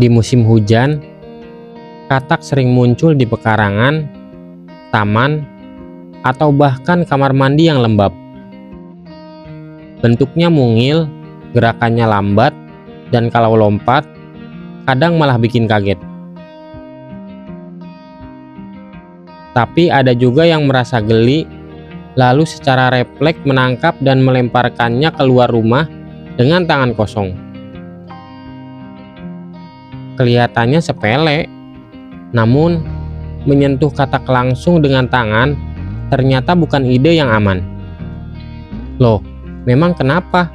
Di musim hujan, katak sering muncul di pekarangan, taman, atau bahkan kamar mandi yang lembab. Bentuknya mungil, gerakannya lambat, dan kalau lompat, kadang malah bikin kaget. Tapi ada juga yang merasa geli, lalu secara refleks menangkap dan melemparkannya keluar rumah dengan tangan kosong. Kelihatannya sepele, namun menyentuh katak langsung dengan tangan ternyata bukan ide yang aman. Loh, memang kenapa?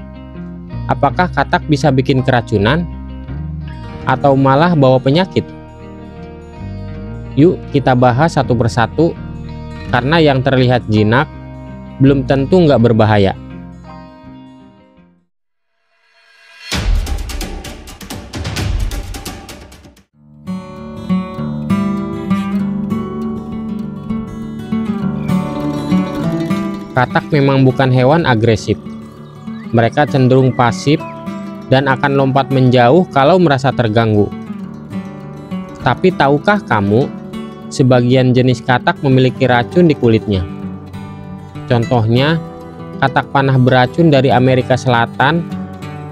Apakah katak bisa bikin keracunan? Atau malah bawa penyakit? Yuk kita bahas satu persatu, karena yang terlihat jinak belum tentu nggak berbahaya. Katak memang bukan hewan agresif. Mereka cenderung pasif dan akan lompat menjauh kalau merasa terganggu. Tapi tahukah kamu, sebagian jenis katak memiliki racun di kulitnya? Contohnya, katak panah beracun dari Amerika Selatan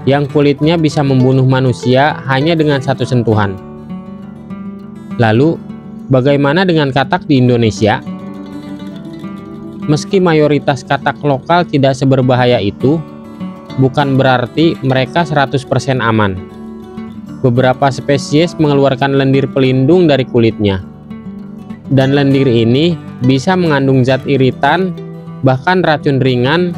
yang kulitnya bisa membunuh manusia hanya dengan satu sentuhan. Lalu, bagaimana dengan katak di Indonesia? Meski mayoritas katak lokal tidak seberbahaya itu, bukan berarti mereka 100% aman. Beberapa spesies mengeluarkan lendir pelindung dari kulitnya. Dan lendir ini bisa mengandung zat iritan, bahkan racun ringan,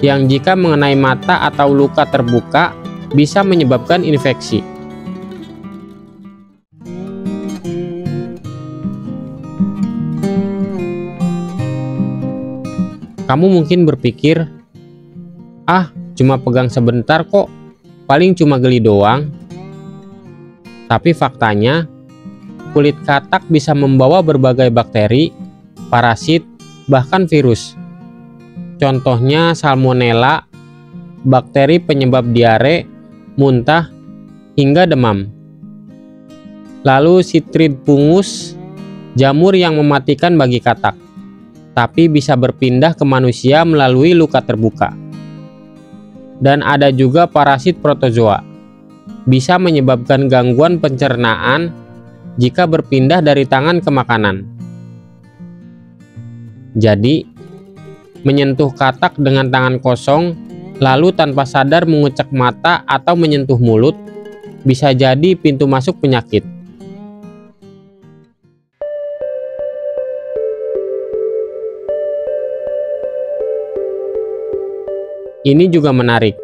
yang jika mengenai mata atau luka terbuka, bisa menyebabkan infeksi. Kamu mungkin berpikir, cuma pegang sebentar kok, paling cuma geli doang. Tapi faktanya, kulit katak bisa membawa berbagai bakteri, parasit, bahkan virus. Contohnya salmonella, bakteri penyebab diare, muntah, hingga demam. Lalu sitrid fungus, jamur yang mematikan bagi katak, tapi bisa berpindah ke manusia melalui luka terbuka. Dan ada juga parasit protozoa, bisa menyebabkan gangguan pencernaan jika berpindah dari tangan ke makanan. Jadi, menyentuh katak dengan tangan kosong, lalu tanpa sadar mengucek mata atau menyentuh mulut, bisa jadi pintu masuk penyakit. Ini juga menarik.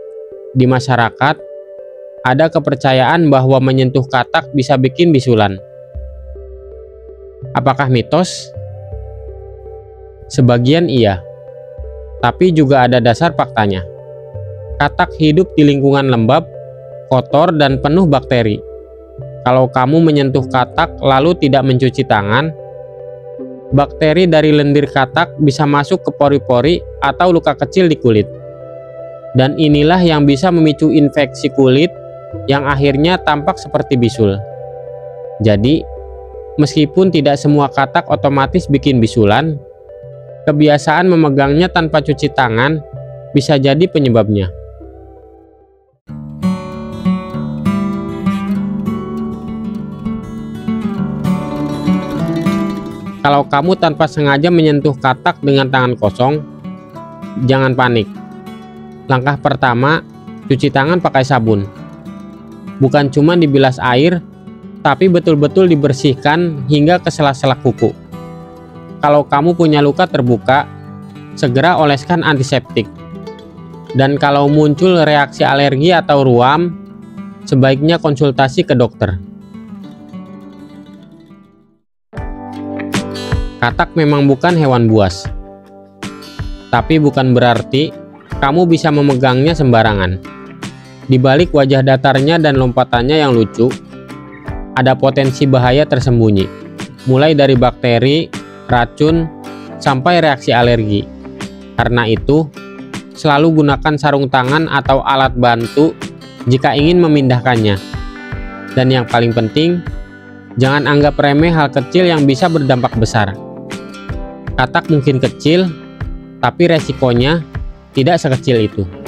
Di masyarakat, ada kepercayaan bahwa menyentuh katak bisa bikin bisulan. Apakah mitos? Sebagian iya, tapi juga ada dasar faktanya. Katak hidup di lingkungan lembab, kotor, dan penuh bakteri. Kalau kamu menyentuh katak lalu tidak mencuci tangan, bakteri dari lendir katak bisa masuk ke pori-pori atau luka kecil di kulit. Dan inilah yang bisa memicu infeksi kulit yang akhirnya tampak seperti bisul. Jadi, meskipun tidak semua katak otomatis bikin bisulan, kebiasaan memegangnya tanpa cuci tangan bisa jadi penyebabnya. Kalau kamu tanpa sengaja menyentuh katak dengan tangan kosong, jangan panik. Langkah pertama, cuci tangan pakai sabun. Bukan cuma dibilas air, tapi betul-betul dibersihkan hingga ke sela-sela kuku. Kalau kamu punya luka terbuka, segera oleskan antiseptik. Dan kalau muncul reaksi alergi atau ruam, sebaiknya konsultasi ke dokter. Katak memang bukan hewan buas, tapi bukan berarti kamu bisa memegangnya sembarangan. Di balik wajah datarnya dan lompatannya yang lucu, ada potensi bahaya tersembunyi, mulai dari bakteri, racun, sampai reaksi alergi. Karena itu, selalu gunakan sarung tangan atau alat bantu jika ingin memindahkannya. Dan yang paling penting, jangan anggap remeh hal kecil yang bisa berdampak besar. Katak mungkin kecil, tapi resikonya tidak sekecil itu.